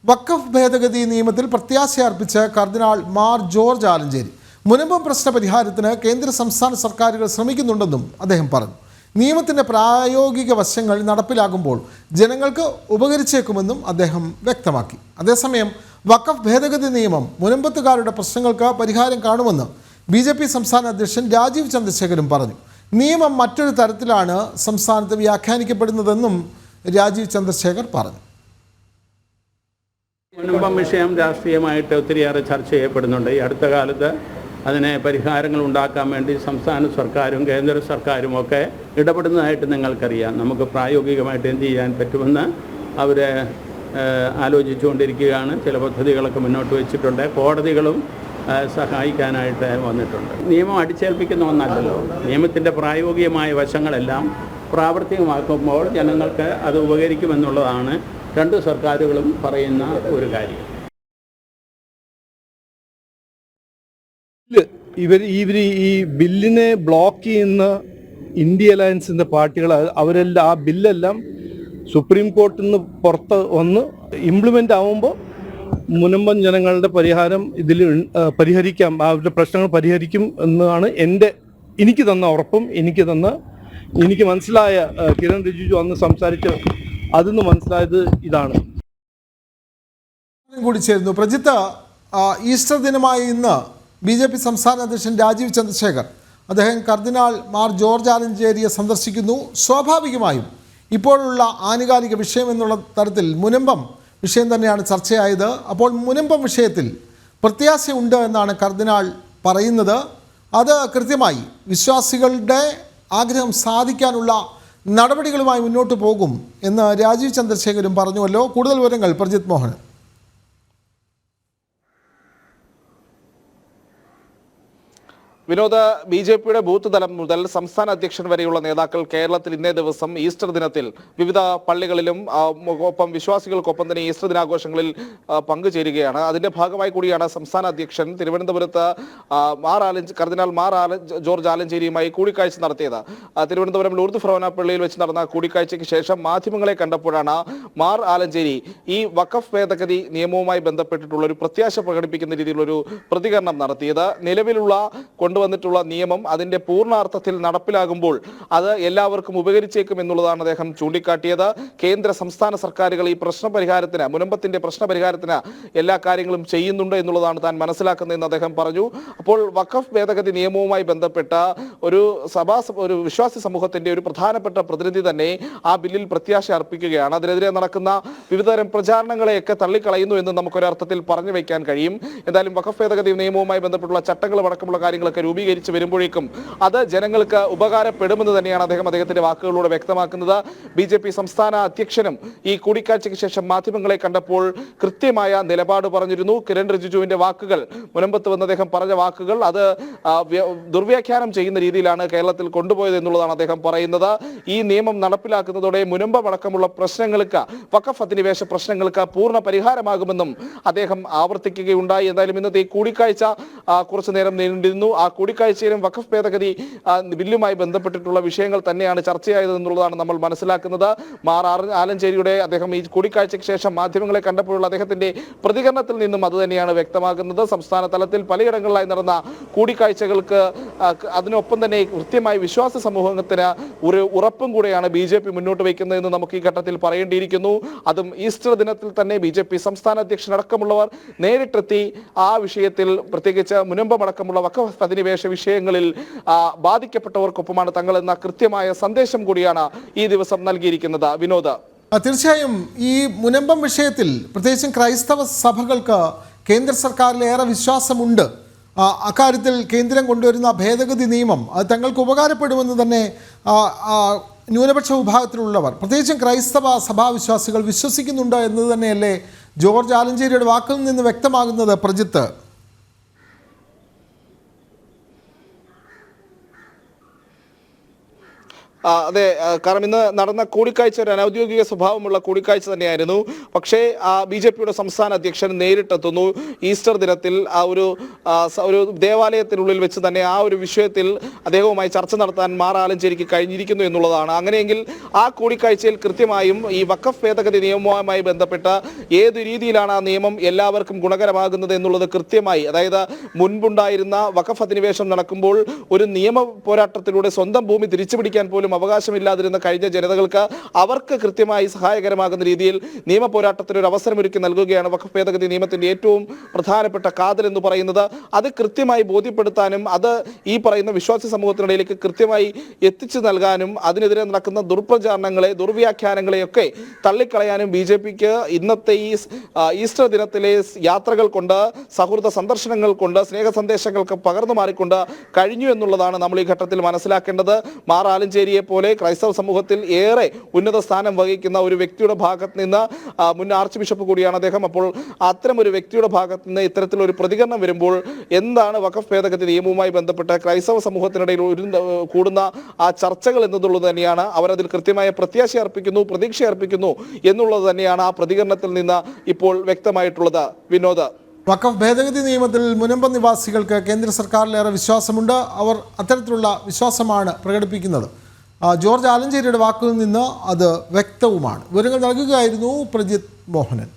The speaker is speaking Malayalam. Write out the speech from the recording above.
വഖഫ് ഭേദഗതി നിയമത്തിൽ പ്രത്യാശയർപ്പിച്ച് കർദിനാൾ മാർ ജോർജ് ആലഞ്ചേരി മുനമ്പം പ്രശ്ന പരിഹാരത്തിന് കേന്ദ്ര സംസ്ഥാന സർക്കാരുകൾ ശ്രമിക്കുന്നുണ്ടെന്നും അദ്ദേഹം പറഞ്ഞു. നിയമത്തിൻ്റെ പ്രായോഗിക വശങ്ങൾ നടപ്പിലാകുമ്പോൾ ജനങ്ങൾക്ക് ഉപകരിച്ചേക്കുമെന്നും അദ്ദേഹം വ്യക്തമാക്കി. അതേസമയം വഖഫ് ഭേദഗതി നിയമം മുനമ്പത്തുകാരുടെ പ്രശ്നങ്ങൾക്ക് പരിഹാരം കാണുമെന്ന് BJP സംസ്ഥാന അധ്യക്ഷൻ രാജീവ് ചന്ദ്രശേഖരും പറഞ്ഞു. നിയമം മറ്റൊരു തരത്തിലാണ് സംസ്ഥാനത്ത് വ്യാഖ്യാനിക്കപ്പെടുന്നതെന്നും രാജീവ് ചന്ദ്രശേഖർ പറഞ്ഞു. മുനമ്പം വിഷയം രാഷ്ട്രീയമായിട്ട് ഒത്തിരിയേറെ ചർച്ച ചെയ്യപ്പെടുന്നുണ്ട്. ഈ അടുത്ത കാലത്ത് അതിന് പരിഹാരങ്ങൾ ഉണ്ടാക്കാൻ വേണ്ടി സംസ്ഥാന സർക്കാരും കേന്ദ്ര സർക്കാരും ഒക്കെ ഇടപെടുന്നതായിട്ട് നിങ്ങൾക്കറിയാം. നമുക്ക് പ്രായോഗികമായിട്ട് എന്ത് ചെയ്യാൻ പറ്റുമെന്ന് അവർ ആലോചിച്ചുകൊണ്ടിരിക്കുകയാണ്. ചില പദ്ധതികളൊക്കെ മുന്നോട്ട് വെച്ചിട്ടുണ്ട്. കോടതികളും സഹായിക്കാനായിട്ട് വന്നിട്ടുണ്ട്. നിയമം അടിച്ചേൽപ്പിക്കുന്ന ഒന്നല്ലല്ലോ. നിയമത്തിൻ്റെ പ്രായോഗികമായ വശങ്ങളെല്ലാം പ്രാവർത്തികമാക്കുമ്പോൾ ജനങ്ങൾക്ക് അത് ഉപകരിക്കുമെന്നുള്ളതാണ് രണ്ട് സർക്കാരുകളും പറയുന്ന ഒരു കാര്യം. ഇവർ ഈ ബില്ലിനെ ബ്ലോക്ക് ചെയ്യുന്ന ഇന്ത്യ അലയൻസിൻ്റെ പാർട്ടികൾ അവരെല്ലാം ആ ബില്ലെല്ലാം സുപ്രീം കോർട്ടിൽ നിന്ന് പുറത്ത് വന്ന് ഇംപ്ലിമെൻ്റ് ആവുമ്പോൾ മുനമ്പം ജനങ്ങളുടെ പരിഹാരം ഇതിൽ പരിഹരിക്കാം, അവരുടെ പ്രശ്നങ്ങൾ പരിഹരിക്കും എന്നാണ് എനിക്ക് തന്ന ഉറപ്പും എനിക്ക് മനസ്സിലായ കിരൺ റിജിജു അന്ന് സംസാരിച്ച് അതിന്ന് മനസ്സിലായത് ഇതാണ്. കൂടി ചേരുന്നു പ്രജിത്ത്. ഈസ്റ്റർ ദിനമായ ഇന്ന് BJP സംസ്ഥാന അധ്യക്ഷൻ രാജീവ് ചന്ദ്രശേഖർ അദ്ദേഹം കർദിനാൾ മാർ ജോർജ് ആലഞ്ചേരിയെ സന്ദർശിക്കുന്നു. സ്വാഭാവികമായും ഇപ്പോഴുള്ള ആനുകാലിക വിഷയം എന്നുള്ള തരത്തിൽ മുനമ്പം വിഷയം തന്നെയാണ് ചർച്ചയായത്. അപ്പോൾ മുനമ്പം വിഷയത്തിൽ പ്രത്യാശയുണ്ട് എന്നാണ് കർദിനാൾ പറയുന്നത്. അത് കൃത്യമായി വിശ്വാസികളുടെ ആഗ്രഹം സാധിക്കാനുള്ള നടപടികളുമായി മുന്നോട്ട് പോകും എന്ന് രാജീവ് ചന്ദ്രശേഖരും പറഞ്ഞുവല്ലോ. കൂടുതൽ വിവരങ്ങൾ പ്രജിത് മോഹൻ. വിനോദ, BJPയുടെ ബൂത്ത് തലം മുതൽ സംസ്ഥാന അധ്യക്ഷൻ വരെയുള്ള നേതാക്കൾ കേരളത്തിൽ ഇന്നേ ദിവസം ഈസ്റ്റർ ദിനത്തിൽ വിവിധ പള്ളികളിലും ഒപ്പം വിശ്വാസികൾക്കൊപ്പം തന്നെ ഈസ്റ്റർ ദിനാഘോഷങ്ങളിൽ പങ്കുചേരുകയാണ്. അതിന്റെ ഭാഗമായി കൂടിയാണ് സംസ്ഥാന അധ്യക്ഷൻ തിരുവനന്തപുരത്ത് കർദിനാൾ മാർ ജോർജ് ആലഞ്ചേരിയുമായി കൂടിക്കാഴ്ച നടത്തിയത്. തിരുവനന്തപുരം ലൂർദ് ഫൊറോന പള്ളിയിൽ വെച്ച് നടന്ന കൂടിക്കാഴ്ചയ്ക്ക് ശേഷം മാധ്യമങ്ങളെ കണ്ടപ്പോഴാണ് മാർ ആലഞ്ചേരി ഈ വഖഫ് ഭേദഗതി നിയമവുമായി ബന്ധപ്പെട്ടിട്ടുള്ള ഒരു പ്രത്യാശ പ്രകടിപ്പിക്കുന്ന രീതിയിലൊരു പ്രതികരണം നടത്തിയത്. നിലവിലുള്ള വന്നിട്ടുള്ള നിയമം അതിന്റെ പൂർണ്ണാർത്ഥത്തിൽ നടപ്പിലാകുമ്പോൾ അത് എല്ലാവർക്കും ഉപകരിച്ചേക്കും എന്നുള്ളതാണ് അദ്ദേഹം ചൂണ്ടിക്കാട്ടിയത്. കേന്ദ്ര സംസ്ഥാന സർക്കാരുകൾ ഈ പ്രശ്നപരിഹാരത്തിന് മുനമ്പത്തിന്റെ പ്രശ്നപരിഹാരത്തിന് എല്ലാ കാര്യങ്ങളും ചെയ്യുന്നുണ്ട് എന്നുള്ളതാണ് താൻ മനസ്സിലാക്കുന്നതെന്ന് അദ്ദേഹം പറഞ്ഞു. അപ്പോൾ വഖഫ് ഭേദഗതി നിയമവുമായി ബന്ധപ്പെട്ട ഒരു വിശ്വാസി സമൂഹത്തിന്റെ ഒരു പ്രധാനപ്പെട്ട പ്രതിനിധി തന്നെ ആ ബില്ലിൽ പ്രത്യാശ അർപ്പിക്കുകയാണ്. അതിനെതിരെ നടക്കുന്ന വിവിധതരം പ്രചാരണങ്ങളെയൊക്കെ തള്ളിക്കളയുന്നു എന്ന് നമുക്കൊരർത്ഥത്തിൽ പറഞ്ഞു വയ്ക്കാൻ കഴിയും. എന്തായാലും വഖഫ് ഭേദഗതി നിയമവുമായി ബന്ധപ്പെട്ടുള്ള ചട്ടങ്ങളും അടക്കമുള്ള കാര്യങ്ങളൊക്കെ രൂപീകരിച്ച് വരുമ്പോഴേക്കും അത് ജനങ്ങൾക്ക് ഉപകാരപ്പെടുമെന്ന് തന്നെയാണ് അദ്ദേഹത്തിന്റെ വാക്കുകളിലൂടെ വ്യക്തമാക്കുന്നത്. BJP സംസ്ഥാന അധ്യക്ഷനും ഈ കൂടിക്കാഴ്ചയ്ക്ക് ശേഷം മാധ്യമങ്ങളെ കണ്ടപ്പോൾ കൃത്യമായ നിലപാട് പറഞ്ഞിരുന്നു. കിരൺ റിജിജുവിന്റെ വാക്കുകൾ, മുനമ്പത്ത് വന്ന് അദ്ദേഹം പറഞ്ഞ വാക്കുകൾ അത് ദുർവ്യാഖ്യാനം ചെയ്യുന്ന രീതിയിലാണ് കേരളത്തിൽ കൊണ്ടുപോയത് എന്നുള്ളതാണ് അദ്ദേഹം പറയുന്നത്. ഈ നിയമം നടപ്പിലാക്കുന്നതോടെ മുനമ്പമടക്കമുള്ള പ്രശ്നങ്ങൾക്ക്, വഖഫ് അധിനിവേശ പ്രശ്നങ്ങൾക്ക് പൂർണ്ണ പരിഹാരമാകുമെന്നും അദ്ദേഹം ആവർത്തിക്കുകയുണ്ടായി. എന്തായാലും ഇന്നത്തെ ഈ കൂടിക്കാഴ്ച കുറച്ചു നേരം നീണ്ടിരുന്നു. ആ കൂടിക്കാഴ്ചയിലും വഖഫ് ഭേദഗതി ബില്ലുമായി ബന്ധപ്പെട്ടിട്ടുള്ള വിഷയങ്ങൾ തന്നെയാണ് ചർച്ചയായത് എന്നുള്ളതാണ് നമ്മൾ മനസ്സിലാക്കുന്നത്. മാർ ആലഞ്ചേരിയുടെ അദ്ദേഹം ഈ കൂടിക്കാഴ്ചയ്ക്ക് ശേഷം മാധ്യമങ്ങളെ കണ്ടപ്പോഴുള്ള അദ്ദേഹത്തിന്റെ പ്രതികരണത്തിൽ നിന്നും അത് തന്നെയാണ് വ്യക്തമാക്കുന്നത്. സംസ്ഥാന തലത്തിൽ പലയിടങ്ങളിലായി നടന്ന കൂടിക്കാഴ്ചകൾക്ക് അതിനൊപ്പം തന്നെ കൃത്യമായി വിശ്വാസ സമൂഹത്തിന് ഒരു ഉറപ്പും കൂടെയാണ് BJP മുന്നോട്ട് വയ്ക്കുന്നതെന്ന് നമുക്ക് ഈ ഘട്ടത്തിൽ പറയേണ്ടിയിരിക്കുന്നു. അതും ഈസ്റ്റർ ദിനത്തിൽ തന്നെ BJP സംസ്ഥാന അധ്യക്ഷൻ അടക്കമുള്ളവർ നേരിട്ടെത്തി ആ വിഷയത്തിൽ, പ്രത്യേകിച്ച് മുനമ്പമടക്കമുള്ള വഖഫ് അധിനിവേശ വിഷയങ്ങളിൽ ബാധിക്കപ്പെട്ടവർക്കൊപ്പമാണ് തങ്ങൾ എന്ന കൃത്യമായ സന്ദേശം കൂടിയാണ് ഈ ദിവസം നൽകിയിരിക്കുന്നത്. വിനോദ്, തീർച്ചയായും ഈ മുനമ്പം വിഷയത്തിൽ പ്രത്യേകിച്ചും ക്രൈസ്തവ സഭകൾക്ക് കേന്ദ്ര സർക്കാരിലേറെ വിശ്വാസമുണ്ട്. അക്കാര്യത്തിൽ കേന്ദ്രം കൊണ്ടുവരുന്ന ഭേദഗതി നിയമം അത് തങ്ങൾക്ക് ഉപകാരപ്പെടുമെന്ന് തന്നെ ന്യൂനപക്ഷ വിഭാഗത്തിലുള്ളവർ, പ്രത്യേകിച്ചും ക്രൈസ്തവ സഭാവിശ്വാസികൾ വിശ്വസിക്കുന്നുണ്ട് എന്നത് തന്നെയല്ലേ ജോർജ് ആലഞ്ചേരിയുടെ വാക്കിൽ നിന്ന് വ്യക്തമാകുന്നത് പ്രജിത്ത്? അതെ, കാരണം ഇന്ന് നടന്ന കൂടിക്കാഴ്ച ഒരു അനൗദ്യോഗിക സ്വഭാവമുള്ള കൂടിക്കാഴ്ച തന്നെയായിരുന്നു. പക്ഷേ BJP-യുടെ സംസ്ഥാന അധ്യക്ഷൻ നേരിട്ടെത്തുന്നു. ഈസ്റ്റർ ദിനത്തിൽ ഒരു ദേവാലയത്തിനുള്ളിൽ വെച്ച് തന്നെ ആ ഒരു വിഷയത്തിൽ അദ്ദേഹവുമായി ചർച്ച നടത്താൻ മാർ ആലഞ്ചേരിക്ക് കഴിഞ്ഞിരിക്കുന്നു എന്നുള്ളതാണ്. അങ്ങനെയെങ്കിൽ ആ കൂടിക്കാഴ്ചയിൽ കൃത്യമായും ഈ വഖഫ് ഭേദഗതി നിയമവുമായി ബന്ധപ്പെട്ട ഏത് രീതിയിലാണ് ആ നിയമം എല്ലാവർക്കും ഗുണകരമാകുന്നത് എന്നുള്ളത് കൃത്യമായി, അതായത് മുൻപുണ്ടായിരുന്ന വഖഫ് അധിനിവേശം നടക്കുമ്പോൾ ഒരു നിയമ പോരാട്ടത്തിലൂടെ സ്വന്തം ഭൂമി തിരിച്ചുപിടിക്കാൻ പോലും അവകാശമില്ലാതിരുന്ന കഴിഞ്ഞ ജനതകൾക്ക് അവർക്ക് കൃത്യമായി സഹായകരമാകുന്ന രീതിയിൽ നിയമ പോരാട്ടത്തിന് ഒരു അവസരമൊരുക്കി നൽകുകയാണ് വഖഫ് ഭേദഗതി നിയമത്തിന്റെ ഏറ്റവും പ്രധാനപ്പെട്ട കാതൽ എന്ന് പറയുന്നത്. അത് കൃത്യമായി ബോധ്യപ്പെടുത്താനും അത് ഈ പറയുന്ന വിശ്വാസി സമൂഹത്തിനിടയിലേക്ക് കൃത്യമായി എത്തിച്ചു നൽകാനും അതിനെതിരെ നടക്കുന്ന ദുർപ്രചാരണങ്ങളെ ദുർവ്യാഖ്യാനങ്ങളെയൊക്കെ തള്ളിക്കളയാനും BJP-ക്ക് ഇന്നത്തെ ഈ ഈസ്റ്റർ ദിനത്തിലെ യാത്രകൾ കൊണ്ട്, സൗഹൃദ സന്ദർശനങ്ങൾ കൊണ്ട്, സ്നേഹ സന്ദേശങ്ങൾക്ക് പകർന്നു മാറിക്കൊണ്ട് കഴിഞ്ഞു എന്നുള്ളതാണ് നമ്മൾ ഈ ഘട്ടത്തിൽ മനസ്സിലാക്കേണ്ടത്. മാർ ആലഞ്ചേരിയെ പോലെ ക്രൈസ്തവ സമൂഹത്തിൽ ഏറെ ഉന്നത സ്ഥാനം വഹിക്കുന്ന ഒരു വ്യക്തിയുടെ ഭാഗത്ത് നിന്ന്, മുൻ ആർച്ച് ബിഷപ്പ് കൂടിയാണ് അദ്ദേഹം, അപ്പോൾ അത്തരം ഒരു വ്യക്തിയുടെ ഭാഗത്ത് നിന്ന് ഇത്തരത്തിലൊരു പ്രതികരണം വരുമ്പോൾ എന്താണ് വഖഫ് ഭേദഗതി നിയമവുമായി ബന്ധപ്പെട്ട് ക്രൈസ്തവ സമൂഹത്തിനിടയിൽ കൂടുന്ന ആ ചർച്ചകൾ എന്നുള്ളത് തന്നെയാണ്. അവരതിൽ കൃത്യമായ പ്രത്യാശ അർപ്പിക്കുന്നു, പ്രതീക്ഷ അർപ്പിക്കുന്നു എന്നുള്ളത് തന്നെയാണ് ആ പ്രതികരണത്തിൽ നിന്ന് ഇപ്പോൾ വ്യക്തമായിട്ടുള്ളത്. വിനോദ്, വഖഫ് ഭേദഗതി നിയമത്തിൽ മുനമ്പം നിവാസികൾക്ക് കേന്ദ്ര സർക്കാരിലേറെ വിശ്വാസമുണ്ട്. അവർ അത്തരത്തിലുള്ള വിശ്വാസമാണ് പ്രകടിപ്പിക്കുന്നത്. ജോർജ് ആലഞ്ചേരിയുടെ വാക്കുകളിൽ നിന്ന് അത് വ്യക്തവുമാണ്. വിവരങ്ങൾ നൽകുകയായിരുന്നു പ്രജിത് മോഹനൻ.